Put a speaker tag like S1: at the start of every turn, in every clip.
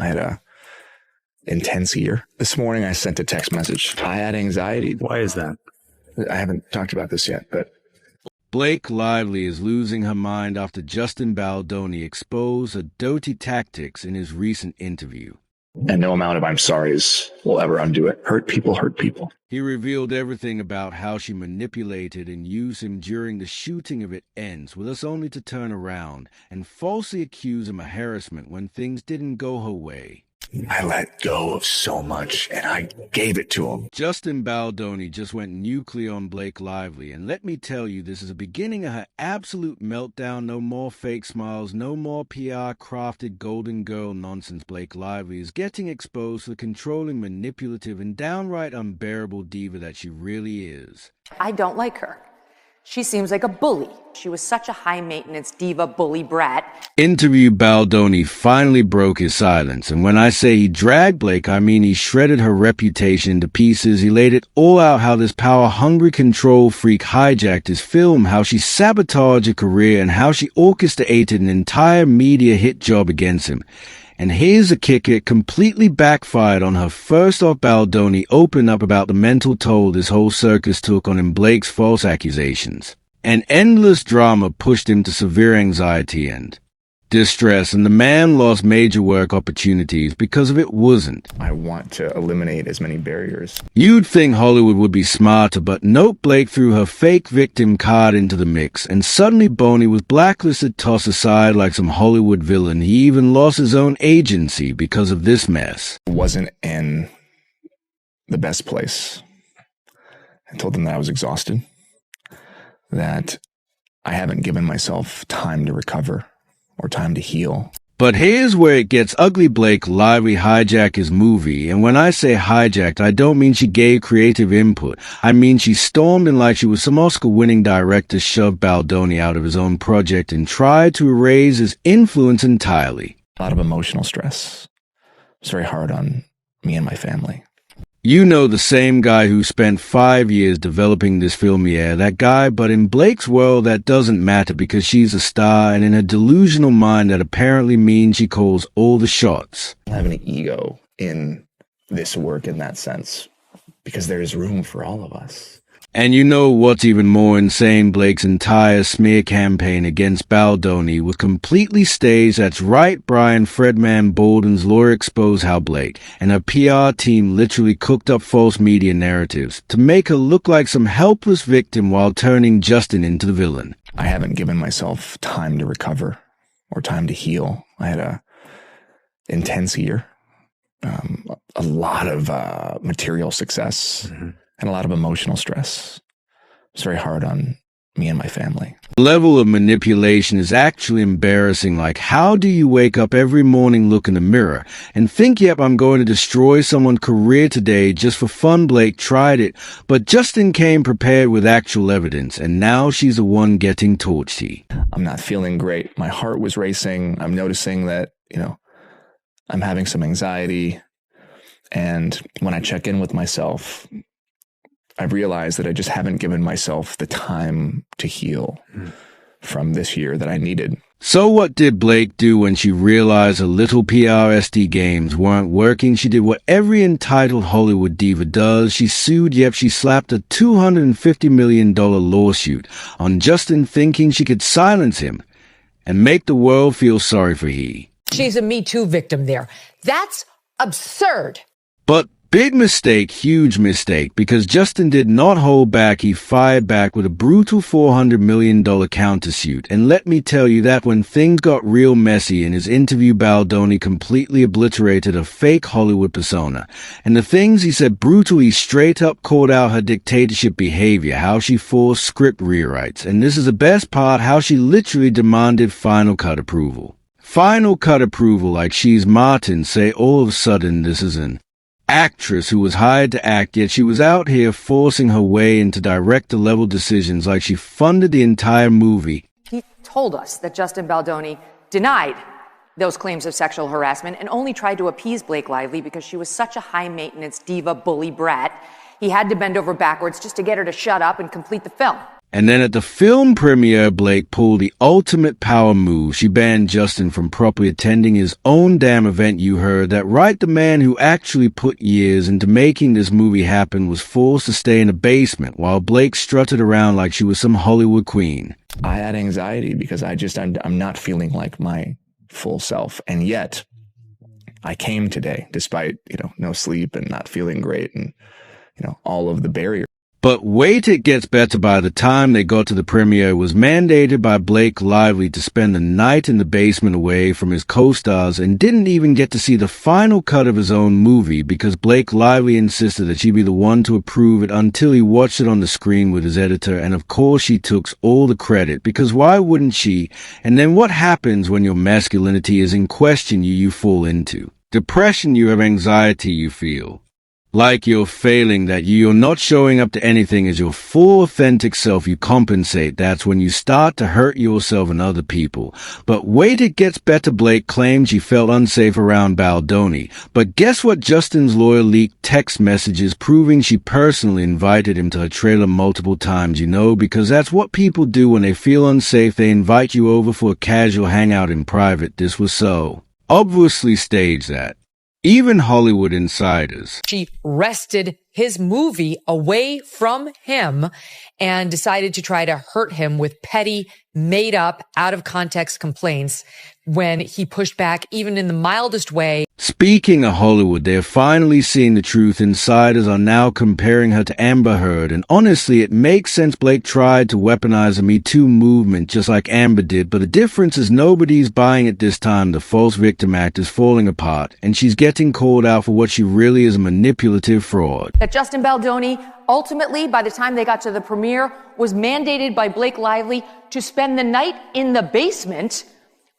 S1: I had a intense year. This morning I sent a text message. I had anxiety.
S2: Why is that?
S1: I haven't talked about this yet, but
S3: Blake Lively is losing her mind after Justin Baldoni exposed her dirty tactics in his recent interview.
S1: and no amount of I'm sorry's will ever undo it. Hurt people hurt people.
S3: He revealed everything about how she manipulated and used him during the shooting of It Ends, with us only to turn around and falsely accuse him of harassment when things didn't go her way.
S1: I let go of so much, and I gave it to him.
S3: Justin Baldoni just went nuclear on Blake Lively, and let me tell you, this is the beginning of her absolute meltdown. No more fake smiles, no more PR-crafted golden girl nonsense. Blake Lively is getting exposed for the controlling, manipulative, and downright unbearable diva that she really is.
S4: I don't like her. She seems like a bully. She was such a high-maintenance diva bully brat.
S3: Interview Baldoni finally broke his silence, and when I say he dragged Blake, I mean he shredded her reputation into pieces. He laid it all out how this power-hungry control freak hijacked his film, how she sabotaged her career, and how she orchestrated an entire media hit job against him. And here's the kicker, it completely backfired on her. First off, Baldoni opened up about the mental toll this whole circus took on him, Blake's false accusations. An endless drama pushed him to severe anxiety and distress, and the man lost major work opportunities because of it. Wasn't.
S1: I want to eliminate as many barriers.
S3: You'd think Hollywood would be smarter, but nope, Blake threw her fake victim card into the mix, and suddenly Boney was blacklisted, tossed aside like some Hollywood villain. He even lost his own agency because of this mess.
S1: I wasn't in the best place. I told them that I was exhausted, that I haven't given myself time to recover or time to heal.
S3: But here's where it gets ugly. Blake Lively hijacked his movie, and when I say hijacked, I don't mean she gave creative input. I mean she stormed in like she was some Oscar-winning director, shoved Baldoni out of his own project, and tried to erase his influence entirely.
S1: A lot of emotional stress. It's very hard on me and my family.
S3: You know, the same guy who spent 5 years developing this film, yeah, that guy, but in Blake's world that doesn't matter because she's a star, and in her delusional mind that apparently means she calls all the shots.
S1: I have an ego in this work in that sense because there is room for all of us.
S3: And you know what's even more insane? Blake's entire smear campaign against Baldoni was completely staged. That's right, Brian Fredman Bolden's lawyer exposed how Blake and her PR team literally cooked up false media narratives to make her look like some helpless victim while turning Justin into the villain.
S1: I haven't given myself time to recover or time to heal. I had a intense year, a lot of material success. And a lot of emotional stress. It's very hard on me and my family.
S3: The level of manipulation is actually embarrassing. Like, how do you wake up every morning, look in the mirror, and think, yep, I'm going to destroy someone's career today just for fun? Blake tried it, but Justin came prepared with actual evidence, and now she's the one getting torched.
S1: I'm not feeling great. My heart was racing. I'm noticing that, I'm having some anxiety. And when I check in with myself, I've realized that I just haven't given myself the time to heal from this year that I needed.
S3: So what did Blake do when she realized her little PRSD games weren't working? She did what every entitled Hollywood diva does. She sued, yep, she slapped a $250 million lawsuit on Justin, thinking she could silence him and make the world feel sorry for he.
S5: She's a Me Too victim there. That's absurd.
S3: But big mistake, huge mistake, because Justin did not hold back. He fired back with a brutal $400 million countersuit. And let me tell you that when things got real messy in his interview, Baldoni completely obliterated a fake Hollywood persona. And the things he said brutal, he straight up called out her dictatorship behavior, how she forced script rewrites. And this is the best part, how she literally demanded Final Cut approval. Final Cut approval, like she's Martin. Say all of a sudden this is an actress who was hired to act, yet she was out here forcing her way into director-level decisions like she funded the entire movie.
S4: He told us that Justin Baldoni denied those claims of sexual harassment and only tried to appease Blake Lively because she was such a high-maintenance diva bully brat. He had to bend over backwards just to get her to shut up and complete the film.
S3: And then at the film premiere, Blake pulled the ultimate power move. She banned Justin from properly attending his own damn event. You heard that right. The man who actually put years into making this movie happen was forced to stay in a basement while Blake strutted around like she was some Hollywood queen.
S1: I had anxiety because I'm not feeling like my full self. And yet I came today despite, no sleep and not feeling great and, all of the barriers.
S3: But wait, it gets better. By the time they got to the premiere, it was mandated by Blake Lively to spend the night in the basement away from his co-stars and didn't even get to see the final cut of his own movie because Blake Lively insisted that she be the one to approve it until he watched it on the screen with his editor. And of course she took all the credit, because why wouldn't she? And then what happens when your masculinity is in question? You fall into depression, you have anxiety, you feel like you're failing, that you're not showing up to anything as your full authentic self. You compensate. That's when you start to hurt yourself and other people. But wait, it gets better. Blake claimed she felt unsafe around Baldoni. But guess what? Justin's lawyer leaked text messages proving she personally invited him to her trailer multiple times, because that's what people do when they feel unsafe. They invite you over for a casual hangout in private. This was so obviously staged that even Hollywood insiders.
S5: She wrested his movie away from him and decided to try to hurt him with petty, made up, out of context complaints when he pushed back even in the mildest way.
S3: Speaking of Hollywood, they're finally seeing the truth. Insiders are now comparing her to Amber Heard, and honestly, it makes sense. Blake tried to weaponize the Me Too movement just like Amber did, but the difference is nobody's buying it this time. The false victim act is falling apart, and she's getting called out for what she really is, a manipulative fraud.
S4: That Justin Baldoni, ultimately, by the time they got to the premiere, was mandated by Blake Lively to spend the night in the basement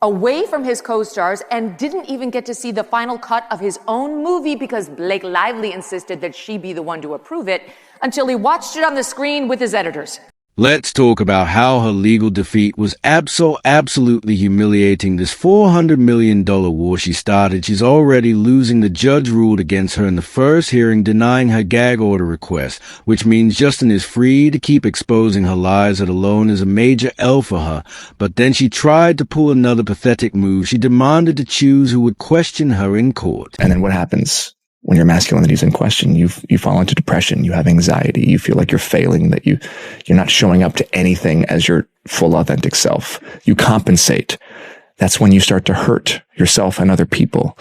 S4: away from his co-stars and didn't even get to see the final cut of his own movie because Blake Lively insisted that she be the one to approve it until he watched it on the screen with his editors.
S3: Let's talk about how her legal defeat was absolutely humiliating. This $400 million war she started, she's already losing. The judge ruled against her in the first hearing, denying her gag order request, which means Justin is free to keep exposing her lies. That alone is a major L for her. But then she tried to pull another pathetic move. She demanded to choose who would question her in court.
S1: And then what happens? When your masculinity is in question, you fall into depression, you have anxiety, you feel like you're failing, that you're not showing up to anything as your full authentic self. You compensate. That's when you start to hurt yourself and other people.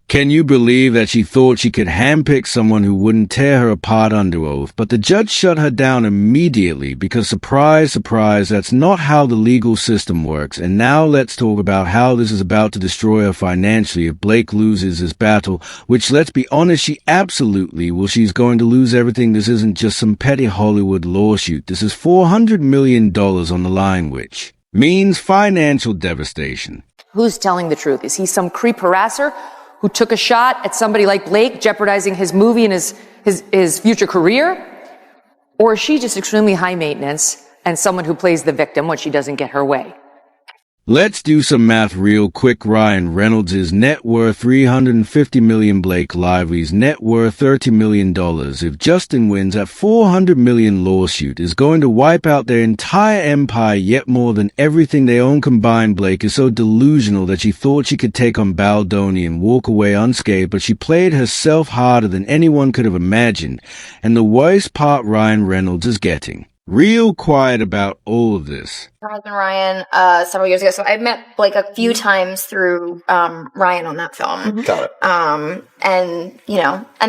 S3: Can you believe that she thought she could handpick someone who wouldn't tear her apart under oath? But the judge shut her down immediately because, surprise, surprise, that's not how the legal system works. And now let's talk about how this is about to destroy her financially if Blake loses this battle, which, let's be honest, she absolutely will. She's going to lose everything. This isn't just some petty Hollywood lawsuit. This is $400 million on the line, which means financial devastation.
S4: Who's telling the truth? Is he some creep harasser who took a shot at somebody like Blake, jeopardizing his movie and his future career? Or is she just extremely high maintenance and someone who plays the victim when she doesn't get her way?
S3: Let's do some math real quick. Ryan Reynolds' net worth $350 million, Blake Lively's net worth $30 million. If Justin wins, that $400 million lawsuit is going to wipe out their entire empire, yet more than everything they own combined. Blake is so delusional that she thought she could take on Baldoni and walk away unscathed, but she played herself harder than anyone could have imagined. And the worst part, Ryan Reynolds is getting real quiet about all of this.
S2: My husband Ryan, several years ago. So I met Blake a few times through Ryan on that film.
S1: Got it.
S2: And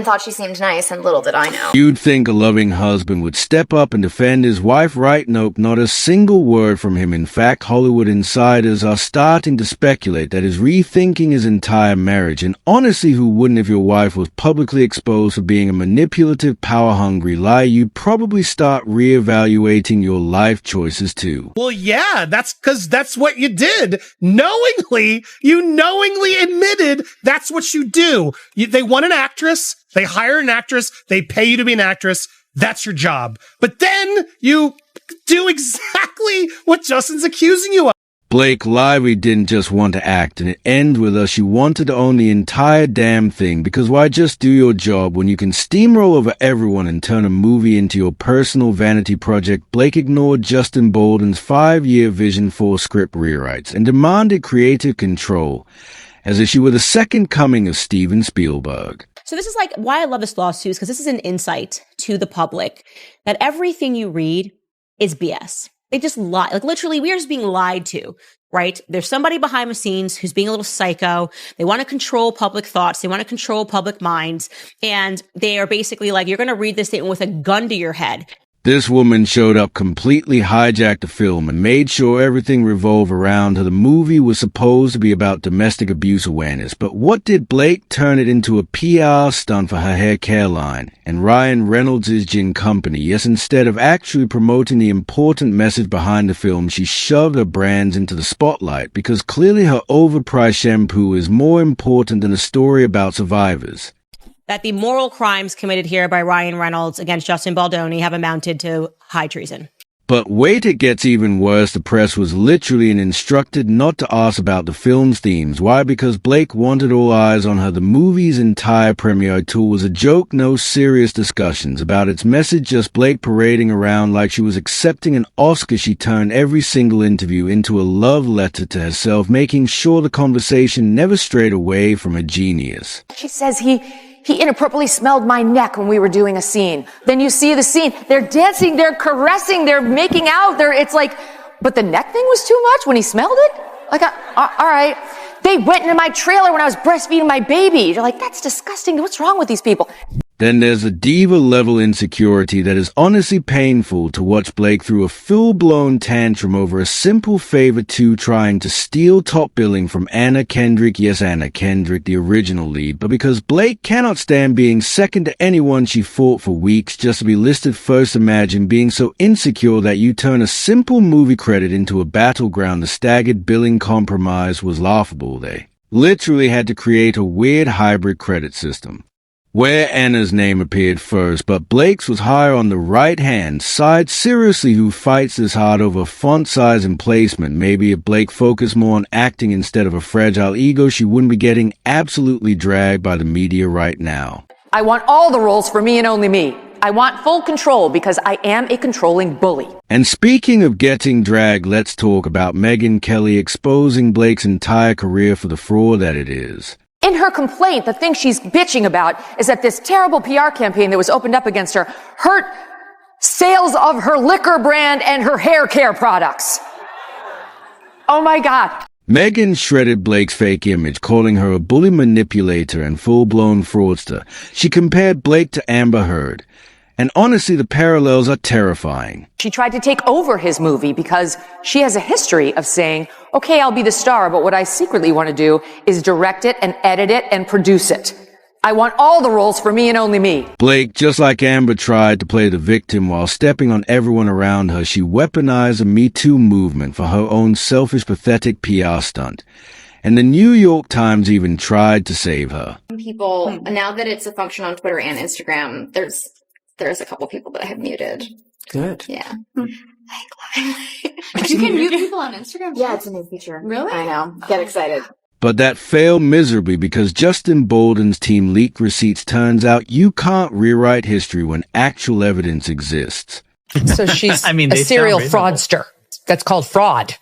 S2: thought she seemed nice, and little did I know.
S3: You'd think a loving husband would step up and defend his wife, right? Nope, not a single word from him. In fact, Hollywood insiders are starting to speculate that he's rethinking his entire marriage. And honestly, who wouldn't? If your wife was publicly exposed for being a manipulative, power-hungry liar, you'd probably start reevaluating your life choices too.
S6: Well, yeah, that's because that's what you did. You knowingly admitted that's what you do. They want an actress. They hire an actress. They pay you to be an actress. That's your job. But then you do exactly what Justin's accusing you of.
S3: Blake Lively didn't just want to act, and it ends with her. She wanted to own the entire damn thing, because why just do your job when you can steamroll over everyone and turn a movie into your personal vanity project? Blake ignored Justin Baldoni's 5-year vision for script rewrites and demanded creative control, as if she were the second coming of Steven Spielberg.
S7: So this is like why I love this lawsuit, because this is an insight to the public that everything you read is BS. They just lie. Like literally, we are just being lied to, right? There's somebody behind the scenes who's being a little psycho. They want to control public thoughts. They want to control public minds. And they are basically like, you're going to read this statement with a gun to your head.
S3: This woman showed up, completely hijacked the film, and made sure everything revolved around her. The movie was supposed to be about domestic abuse awareness, but what did Blake turn it into? A PR stunt for her hair care line and Ryan Reynolds' gin company. Yes, instead of actually promoting the important message behind the film, she shoved her brands into the spotlight, because clearly her overpriced shampoo is more important than a story about survivors.
S7: That the moral crimes committed here by Ryan Reynolds against Justin Baldoni have amounted to high treason.
S3: But wait, it gets even worse. The press was literally instructed not to ask about the film's themes. Why? Because Blake wanted all eyes on her. The movie's entire premiere tour was a joke, no serious discussions about its message, just Blake parading around like she was accepting an Oscar. She turned every single interview into a love letter to herself, making sure the conversation never strayed away from her genius.
S4: She says he inappropriately smelled my neck when we were doing a scene. Then you see the scene. They're dancing, they're caressing, they're making out. It's like, but the neck thing was too much when he smelled it? Like, all right. They went into my trailer when I was breastfeeding my baby. You're like, that's disgusting. What's wrong with these people?
S3: Then there's a diva-level insecurity that is honestly painful to watch. Blake threw a full-blown tantrum over a simple favor to trying to steal top billing from Anna Kendrick. Yes, Anna Kendrick, the original lead. But because Blake cannot stand being second to anyone she fought for weeks just to be listed first, imagine being so insecure that you turn a simple movie credit into a battleground. The staggered billing compromise was laughable. They literally had to create a weird hybrid credit system where Anna's name appeared first, but Blake's was higher on the right-hand side. Seriously, who fights this hard over font size and placement? Maybe if Blake focused more on acting instead of a fragile ego, she wouldn't be getting absolutely dragged by the media right now.
S4: I want all the roles for me and only me. I want full control because I am a controlling bully.
S3: And speaking of getting dragged, let's talk about Megyn Kelly exposing Blake's entire career for the fraud that it is.
S4: In her complaint, the thing she's bitching about is that this terrible PR campaign that was opened up against her hurt sales of her liquor brand and her hair care products. Oh my God.
S3: Megyn shredded Blake's fake image, calling her a bully manipulator and full-blown fraudster. She compared Blake to Amber Heard. And honestly, the parallels are terrifying.
S4: She tried to take over his movie because she has a history of saying, okay, I'll be the star, but what I secretly want to do is direct it and edit it and produce it. I want all the roles for me and only me.
S3: Blake, just like Amber, tried to play the victim while stepping on everyone around her. She weaponized the Me Too movement for her own selfish, pathetic PR stunt. And the New York Times even tried to save her.
S2: People, now that it's a function on Twitter and Instagram, there's a couple people that I have muted.
S8: Good.
S2: Yeah.
S9: You can mute people on Instagram?
S2: Yeah, it's a new feature.
S9: Really?
S2: I know. Get excited.
S3: But that failed miserably because Justin Baldoni's team leaked receipts. Turns out you can't rewrite history when actual evidence exists.
S5: So she's
S8: I mean,
S5: a
S8: they
S5: serial
S8: sound reasonable.
S5: fraudster. That's called fraud.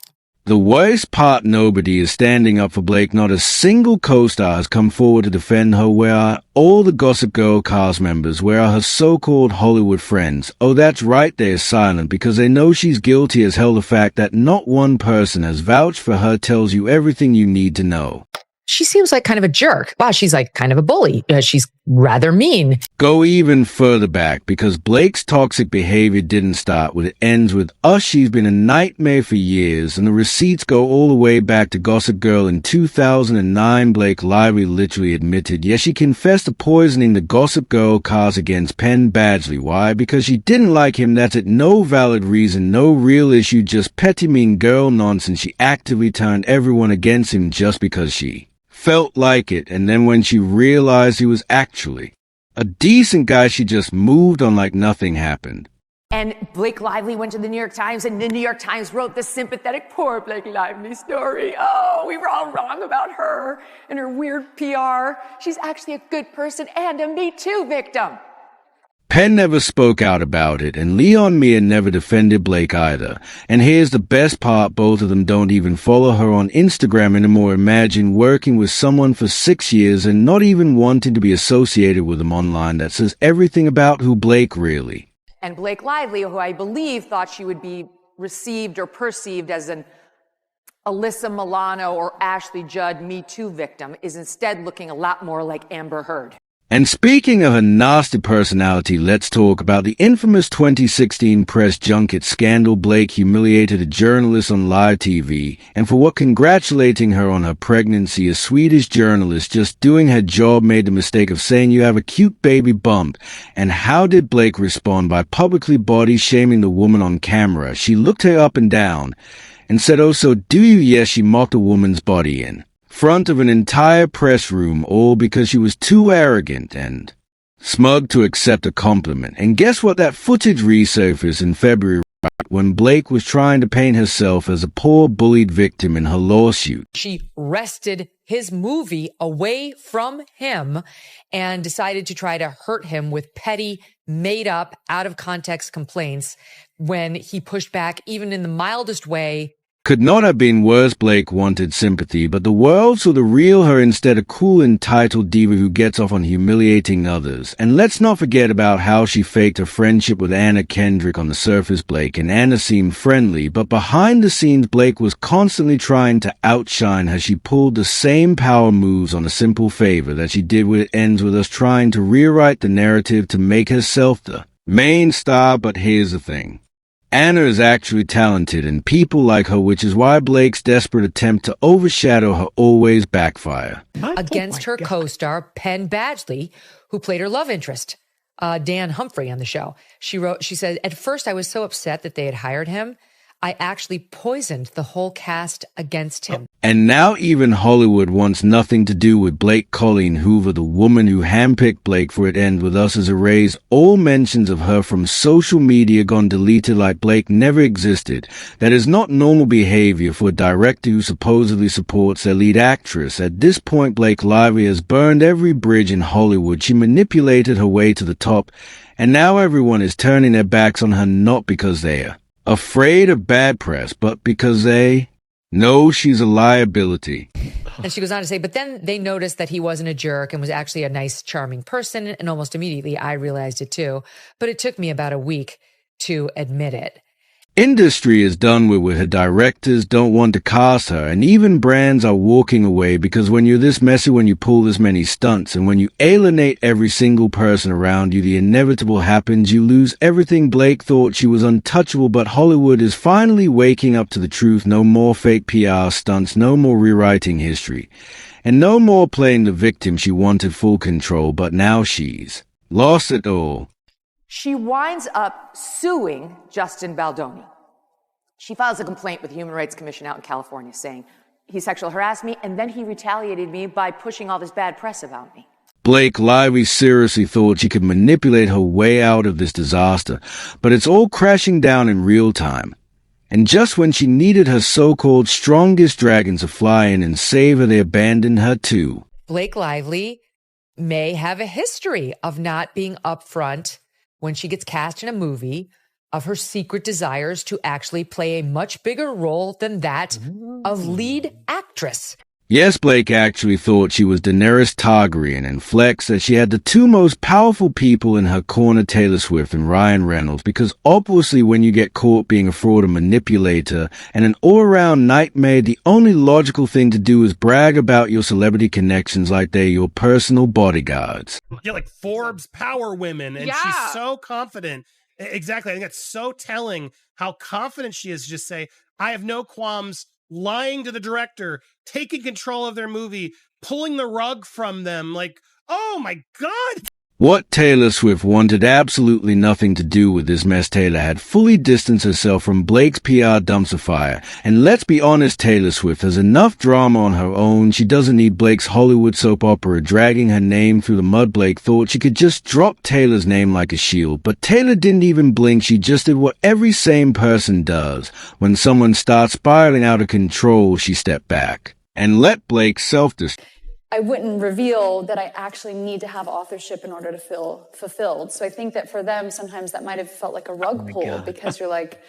S3: The worst part, nobody is standing up for Blake. Not a single co-star has come forward to defend her. Where are all the Gossip Girl cast members? Where are her so-called Hollywood friends? Oh, that's right, they're silent because they know she's guilty as hell. The fact that not one person has vouched for her tells you everything you need to know.
S5: She seems like kind of a jerk. Wow, she's like kind of a bully. She's rather mean.
S3: Go even further back because Blake's toxic behavior didn't start with it ends with us. She's been a nightmare for years, and the receipts go all the way back to Gossip Girl in 2009. Blake Lively literally admitted, yes, she confessed to poisoning the Gossip Girl cast against Penn Badgley. Why? Because she didn't like him. That's it. No valid reason, no real issue, just petty mean girl nonsense. She actively turned everyone against him just because she felt like it, and then when she realized he was actually a decent guy, she just moved on like nothing happened.
S4: And Blake Lively went to the New York Times, and the New York Times wrote the sympathetic poor Blake Lively story. Oh, we were all wrong about her and her weird PR. She's actually a good person and a Me Too victim.
S3: Penn never spoke out about it, and Leon Meyer never defended Blake either. And here's the best part, both of them don't even follow her on Instagram anymore. Imagine working with someone for 6 years and not even wanting to be associated with them online. That says everything about who Blake really.
S4: And Blake Lively, who I believe thought she would be received or perceived as an Alyssa Milano or Ashley Judd Me Too victim, is instead looking a lot more like Amber Heard.
S3: And speaking of a nasty personality, let's talk about the infamous 2016 press junket scandal. Blake humiliated a journalist on live TV, and for what congratulating her on her pregnancy, a Swedish journalist just doing her job made the mistake of saying you have a cute baby bump. And how did Blake respond? By publicly body shaming the woman on camera. She looked her up and down and said, "Oh, so do you?" Yes, she mocked a woman's body in front of an entire press room, all because she was too arrogant and smug to accept a compliment. And guess what? That footage resurfaced in February when Blake was trying to paint herself as a poor bullied victim in her lawsuit.
S5: She wrested his movie away from him and decided to try to hurt him with petty, made up, out of context complaints when he pushed back even in the mildest way.
S3: Could not have been worse. Blake wanted sympathy, but the world saw the real her instead, a cool, entitled diva who gets off on humiliating others. And let's not forget about how she faked her friendship with Anna Kendrick. On the surface, Blake and Anna seemed friendly, but behind the scenes, Blake was constantly trying to outshine her. She pulled the same power moves on a simple favor that she did when it ends with us trying to rewrite the narrative to make herself the main star. But here's the thing. Anna is actually talented, and people like her, which is why Blake's desperate attempt to overshadow her always backfire.
S5: Against her co-star, Penn Badgley, who played her love interest, Dan Humphrey, on the show. She said, "At first I was so upset that they had hired him, I actually poisoned the whole cast against him."
S3: And now even Hollywood wants nothing to do with Blake. Colleen Hoover, the woman who handpicked Blake for It Ends With Us, has erased all mentions of her from social media, gone deleted like Blake never existed. That is not normal behavior for a director who supposedly supports their lead actress. At this point, Blake Lively has burned every bridge in Hollywood. She manipulated her way to the top, and now everyone is turning their backs on her, not because they are afraid of bad press, but because they know she's a liability.
S5: And she goes on to say, but then they noticed that he wasn't a jerk and was actually a nice, charming person, and almost immediately I realized it too. But it took me about a week to admit it.
S3: Industry is done with her. Directors don't want to cast her, and even brands are walking away because when you're this messy, when you pull this many stunts, and when you alienate every single person around you, the inevitable happens. You lose everything. Blake thought she was untouchable, but Hollywood is finally waking up to the truth. No more fake PR stunts, no more rewriting history, and no more playing the victim. She wanted full control, but now she's lost it all.
S4: She winds up suing Justin Baldoni. She files a complaint with the Human Rights Commission out in California saying he sexually harassed me and then he retaliated me by pushing all this bad press about me.
S3: Blake Lively seriously thought she could manipulate her way out of this disaster, but it's all crashing down in real time. And just when she needed her so-called strongest dragons to fly in and save her, they abandoned her too.
S5: Blake Lively may have a history of not being upfront when she gets cast in a movie, of her secret desires to actually play a much bigger role than that of lead actress.
S3: Yes, Blake actually thought she was Daenerys Targaryen and flexed that she had the two most powerful people in her corner, Taylor Swift and Ryan Reynolds, because obviously when you get caught being a fraud and manipulator and an all-around nightmare, the only logical thing to do is brag about your celebrity connections like they're your personal bodyguards.
S6: Yeah, like Forbes power women, and she's so confident. Exactly. I think that's so telling how confident she is to just say, I have no qualms lying to the director, taking control of their movie, pulling the rug from them. Like, oh my God.
S3: What Taylor Swift wanted absolutely nothing to do with this mess. Taylor had fully distanced herself from Blake's PR dumpster fire. And let's be honest, Taylor Swift has enough drama on her own. She doesn't need Blake's Hollywood soap opera dragging her name through the mud. Blake thought she could just drop Taylor's name like a shield, but Taylor didn't even blink. She just did what every sane person does. When someone starts spiraling out of control, she stepped back and let Blake self-destruct.
S8: I wouldn't reveal that I actually need to have authorship in order to feel fulfilled. So I think that for them, sometimes that might have felt like a rug pull because you're like,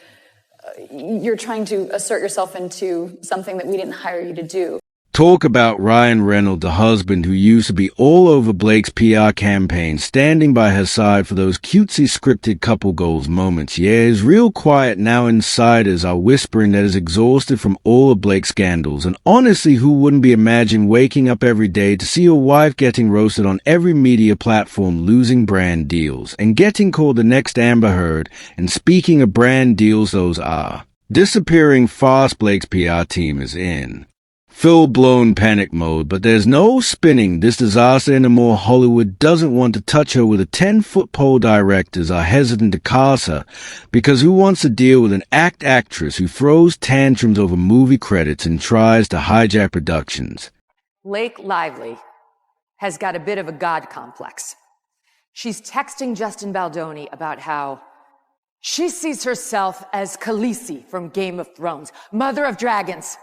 S8: you're trying to assert yourself into something that we didn't hire you to do.
S3: Talk about Ryan Reynolds, the husband who used to be all over Blake's PR campaign, standing by her side for those cutesy scripted couple goals moments. Yeah, he's real quiet now. Insiders are whispering that he's exhausted from all of Blake's scandals. And honestly, who wouldn't be imagine waking up every day to see your wife getting roasted on every media platform, losing brand deals, and getting called the next Amber Heard? And speaking of brand deals, those are disappearing fast. Blake's PR team is in full-blown panic mode, but there's no spinning this disaster anymore. Hollywood doesn't want to touch her with a 10-foot pole. Directors are hesitant to cast her because who wants to deal with an actress who throws tantrums over movie credits and tries to hijack productions?
S4: Blake Lively has got a bit of a God complex. She's texting Justin Baldoni about how she sees herself as Khaleesi from Game of Thrones, mother of dragons.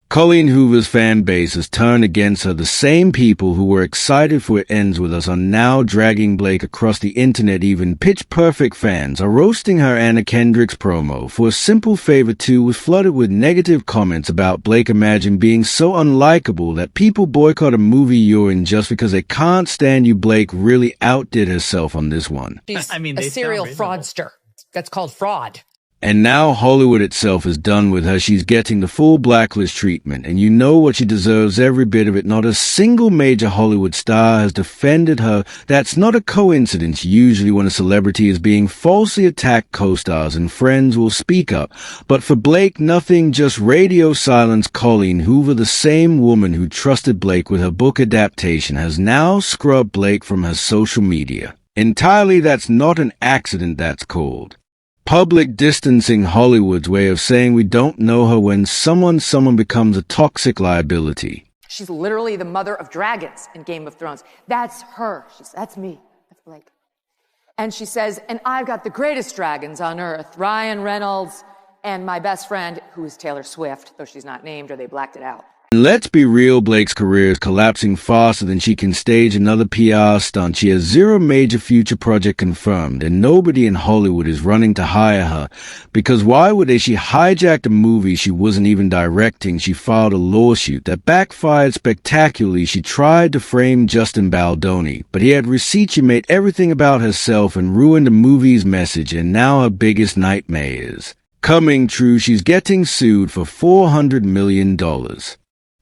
S3: Colleen Hoover's fan base has turned against her. The same people who were excited for It Ends With Us are now dragging Blake across the internet. Even Pitch Perfect fans are roasting her Anna Kendrick's promo for a simple favor too was flooded with negative comments about Blake. Imagine being so unlikable that people boycott a movie you're in just because they can't stand you. Blake really outdid herself on this one.
S5: She's a serial fraudster. That's called fraud.
S3: And now Hollywood itself is done with her. She's getting the full blacklist treatment, and you know what, she deserves every bit of it. Not a single major Hollywood star has defended her. That's not a coincidence. Usually when a celebrity is being falsely attacked, co-stars and friends will speak up. But for Blake, nothing, just radio silence. Colleen Hoover, the same woman who trusted Blake with her book adaptation, has now scrubbed Blake from her social media. Entirely. That's not an accident. That's called public distancing, Hollywood's way of saying we don't know her when someone becomes a toxic liability.
S4: She's literally the mother of dragons in Game of Thrones. That's her. That's me. That's Blake. And she says, and I've got the greatest dragons on earth, Ryan Reynolds and my best friend, who is Taylor Swift, though she's not named or they blacked it out.
S3: Let's be real, Blake's career is collapsing faster than she can stage another PR stunt. She has zero major future project confirmed, and nobody in Hollywood is running to hire her. Because why would they? She hijacked a movie she wasn't even directing. She filed a lawsuit that backfired spectacularly. She tried to frame Justin Baldoni, but he had receipts. She made everything about herself and ruined the movie's message, and now her biggest nightmare is coming true. She's getting sued for $400 million.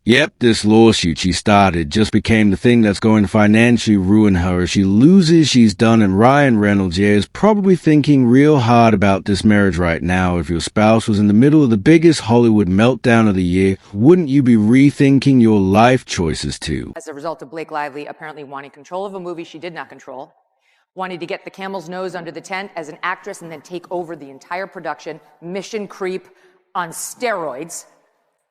S3: Yep, this lawsuit she started just became the thing that's going to financially ruin her. If she loses, she's done, and Ryan Reynolds is probably thinking real hard about this marriage right now. If your spouse was in the middle of the biggest Hollywood meltdown of the year, wouldn't you be rethinking your life choices too?
S4: As a result of Blake Lively apparently wanting control of a movie she did not control, wanting to get the camel's nose under the tent as an actress and then take over the entire production, mission creep on steroids,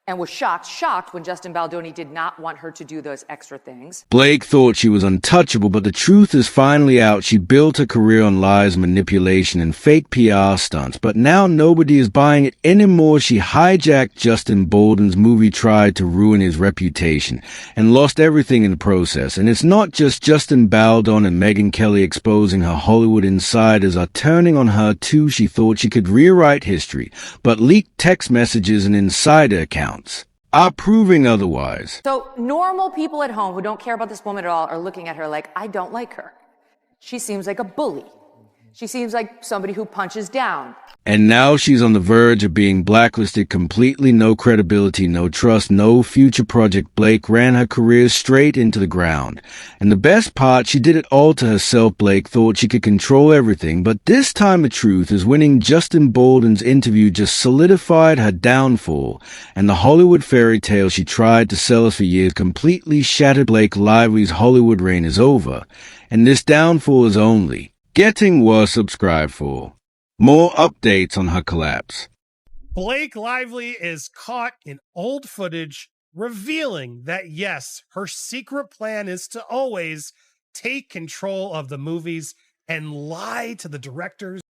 S4: and was shocked when Justin Baldoni did not want her to do those extra things.
S3: Blake thought she was untouchable, but the truth is finally out. She built her career on lies, manipulation, and fake PR stunts, but now nobody is buying it anymore. She hijacked Justin Baldoni's movie, tried to ruin his reputation, and lost everything in the process. And it's not just Justin Baldoni and Megyn Kelly exposing her. Hollywood insiders are turning on her too. She thought she could rewrite history, but leaked text messages and insider accounts are proving otherwise.
S4: So normal people at home who don't care about this woman at all are looking at her like, I don't like her. She seems like a bully. She seems like somebody who punches down.
S3: And now she's on the verge of being blacklisted completely. No credibility, no trust, no future. Project Blake ran her career straight into the ground. And the best part, she did it all to herself. Blake thought she could control everything, but this time the truth is winning Justin Baldoni's interview just solidified her downfall. And the Hollywood fairy tale she tried to sell us for years completely shattered. Blake Lively's Hollywood reign is over. And this downfall is only getting worse. Subscribe for more updates on her collapse.
S6: Blake Lively is caught in old footage revealing that, yes, her secret plan is to always take control of the movies and lie to the directors